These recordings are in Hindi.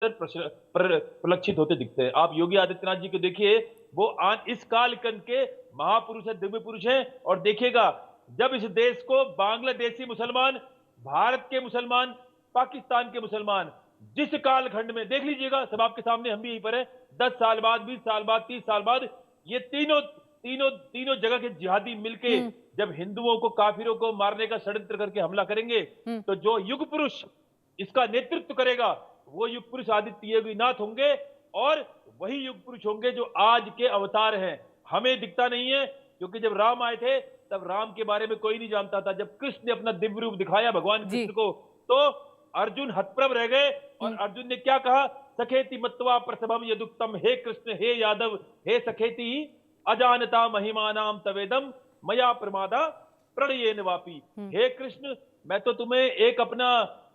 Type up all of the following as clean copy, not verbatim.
प्रलक्षित होते दिखते हैं। आप योगी आदित्यनाथ जी को देखिए, वो इस कालखंड के महापुरुष हैं, दिव्य पुरुष हैं। और देखिएगा, जब इस देश को बांग्लादेशी मुसलमान, भारत के मुसलमान, पाकिस्तान के मुसलमान, जिस कालखंड में देख लीजिएगा, सब आपके सामने, हम भी यहीं पर हैं, 10 साल बाद, 20 साल बाद, 30 साल बाद, ये तीनों तीनों तीनों जगह के जिहादी मिलके हुँ, जब हिंदुओं को, काफिरों को मारने का षड्यंत्र करके हमला करेंगे, हुँ। तो जो युग पुरुष इसका नेतृत्व करेगा, वो युग पुरुष आदित्य योगीनाथ होंगे। और वही युग पुरुष होंगे जो आज के अवतार हैं। हमें दिखता नहीं है, क्योंकि जब राम आए थे, तब राम के बारे में कोई नहीं जानता था। जब कृष्ण ने अपना दिव्य रूप दिखाया, भगवान जी। कृष्ण को, तो अर्जुन हतप्रभ रह गए। और हुँ, अर्जुन ने क्या कहा? सखेति मत्वा प्रसभम यदुक्तम, हे कृष्ण, हे यादव, हे सखेति, अजानता महिमानाम तवेदम, मया प्रमादा प्रणयेन वापी। हुँ। हे कृष्ण, मैं तो तुम्हें एक अपना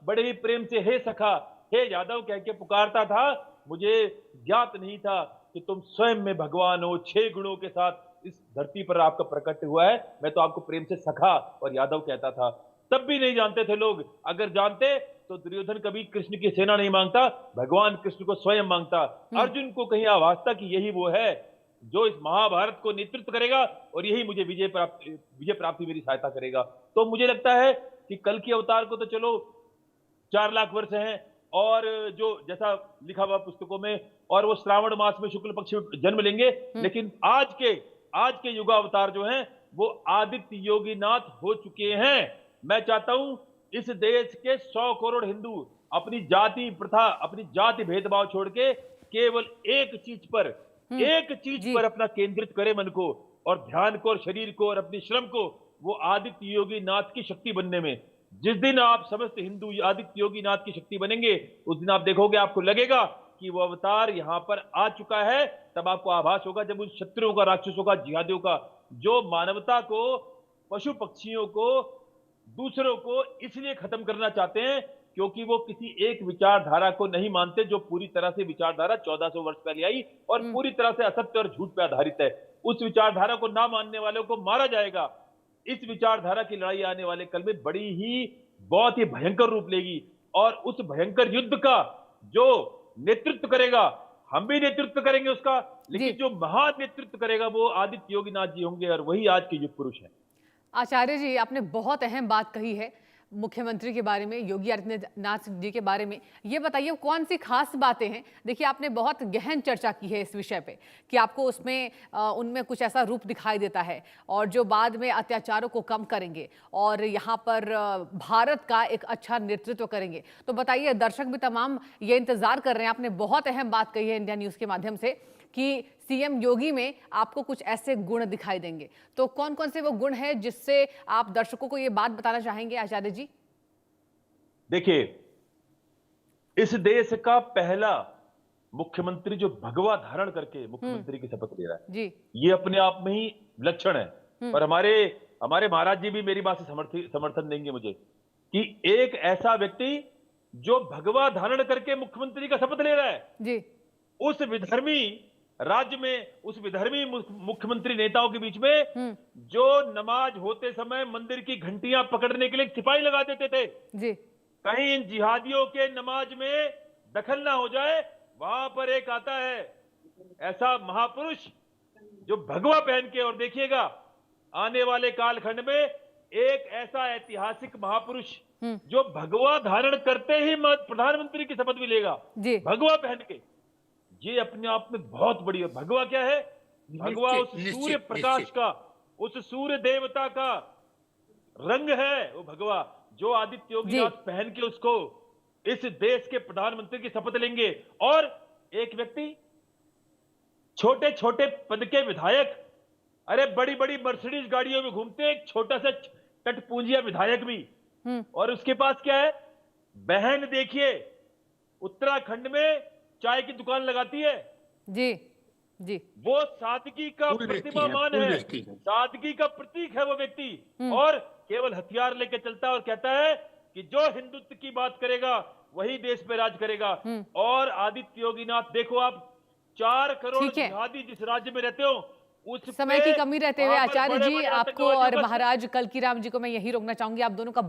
बड़े ही प्रेम से हे सखा, हे यादव कह के पुकारता था। मुझे ज्ञात नहीं था कि तुम स्वयं में भगवान हो, 6 गुणों के साथ इस धरती पर आपका प्रकट हुआ है। मैं तो आपको प्रेम से सखा और यादव कहता था। तब भी नहीं जानते थे लोग। अगर जानते तो दुर्योधन कभी कृष्ण की सेना नहीं मांगता, भगवान कृष्ण को स्वयं मांगता। हुँ। अर्जुन को कहीं आभास था कि यही वो है जो इस महाभारत को नेतृत्व करेगा, और यही मुझे विजय प्राप्ति मेरी सहायता करेगा। तो मुझे लगता है कि कल की अवतार को तो चलो 4 लाख वर्ष हैं, और जो जैसा लिखा हुआ पुस्तकों में, और वो श्रावण मास में शुक्ल पक्ष में जन्म लेंगे। हुँ। लेकिन आज के युगावतार जो हैं, वो आदित्य योगीनाथ हो चुके हैं। मैं चाहता हूं इस देश के 100 करोड़ हिंदू अपनी जाति प्रथा, अपनी जाति भेदभाव छोड़ के केवल हुँ। एक चीज जी। पर अपना केंद्रित करे मन को, और ध्यान को, और शरीर को, और अपने श्रम को, वो आदित्य योगी नाथ की शक्ति बनने में। जिस दिन आप समस्त हिंदू आदित्य योगी नाथ की शक्ति बनेंगे, उस दिन आप देखोगे, आपको लगेगा कि वो अवतार यहां पर आ चुका है। तब आपको आभास होगा, जब उन शत्रुओं का, राक्षसों का, जिहादियों का, जो मानवता को, पशु पक्षियों को, दूसरों को इसलिए खत्म करना चाहते हैं क्योंकि वो किसी एक विचारधारा को नहीं मानते, जो पूरी तरह से विचारधारा 1400 वर्ष पहले आई और हुँ। पूरी तरह से असत्य और झूठ पे आधारित है। उस विचारधारा को ना मानने वालों को मारा जाएगा। इस विचारधारा की लड़ाई आने वाले कल में बड़ी ही, बहुत ही भयंकर रूप लेगी। और उस भयंकर युद्ध का जो नेतृत्व करेगा, हम भी नेतृत्व करेंगे उसका, जी। लेकिन जो महान नेतृत्व करेगा वो आदित्य योगीनाथ जी होंगे, और वही आज के युग पुरुष हैं। आचार्य जी, आपने बहुत अहम बात कही है मुख्यमंत्री के बारे में, योगी आदित्यनाथ जी के बारे में। ये बताइए कौन सी खास बातें हैं? देखिए, आपने बहुत गहन चर्चा की है इस विषय पे कि आपको उसमें उनमें कुछ ऐसा रूप दिखाई देता है और जो बाद में अत्याचारों को कम करेंगे और यहाँ पर भारत का एक अच्छा नेतृत्व करेंगे। तो बताइए, दर्शक भी तमाम ये इंतजार कर रहे हैं। आपने बहुत अहम बात कही है इंडिया न्यूज़ के माध्यम से कि सीएम योगी में आपको कुछ ऐसे गुण दिखाई देंगे। तो कौन कौन से वो गुण हैं जिससे आप दर्शकों को ये बात बताना चाहेंगे आचार्य जी? देखिए, इस देश का पहला मुख्यमंत्री जो भगवा धारण करके हुँ, मुख्यमंत्री की शपथ ले रहा है, जी। ये अपने आप में ही लक्षण है। हुँ, और हमारे हमारे महाराज जी भी मेरी बात से समर्थन देंगे मुझे, कि एक ऐसा व्यक्ति जो भगवा धारण करके मुख्यमंत्री का शपथ ले रहा है, जी। उस विधर्मी राज्य में, उस विधर्मी मुख्यमंत्री नेताओं के बीच में, हुँ, जो नमाज होते समय मंदिर की घंटियां पकड़ने के लिए सिपाही लगा देते थे, जी। कहीं इन जिहादियों के नमाज में दखल ना हो जाए, वहां पर एक आता है ऐसा महापुरुष जो भगवा पहन के, और देखिएगा आने वाले कालखंड में एक ऐसा ऐतिहासिक महापुरुष हुँ, जो भगवा धारण करते ही प्रधानमंत्री की शपथ भी लेगा, जी। भगवा पहन के। ये अपने आप में बहुत बड़ी है। भगवा क्या है? भगवा निश्चित, उस सूर्य निश्चित, प्रकाश निश्चित। का, उस सूर्य देवता का रंग है वो भगवा, जो आदित्य जी। योगीनाथ पहन के उसको इस देश के प्रधानमंत्री की शपथ लेंगे। और एक व्यक्ति, छोटे छोटे पद के विधायक, अरे बड़ी बड़ी मर्सिडीज गाड़ियों में घूमते, एक छोटा सा टटपूंजिया विधायक भी, हुँ, और उसके पास क्या है? बहन देखिए, उत्तराखंड में चाय की दुकान लगाती है। जी। जी। वो सादगी का कुल व्यक्ति है, प्रतिमामान कुल है, व्यक्ति है। सादगी का प्रतीक है वो व्यक्ति। हुँ, और केवल हथियार लेके चलता है और कहता है कि जो हिंदुत्व की बात करेगा वही देश पे राज करेगा। हुँ, और आदित्य योगीनाथ, देखो आप, 4 करोड़ ठीक है। जिहादी जिस राज्य में रहते हो, उस समय पे की कमी रहते हुए वहां पर आचार्य बड़े जी, बड़े आपको आतंकवादियों और का महाराज कल्कीराम जी को मैं यहीं रोकना चाहूँगी। आप दोनों का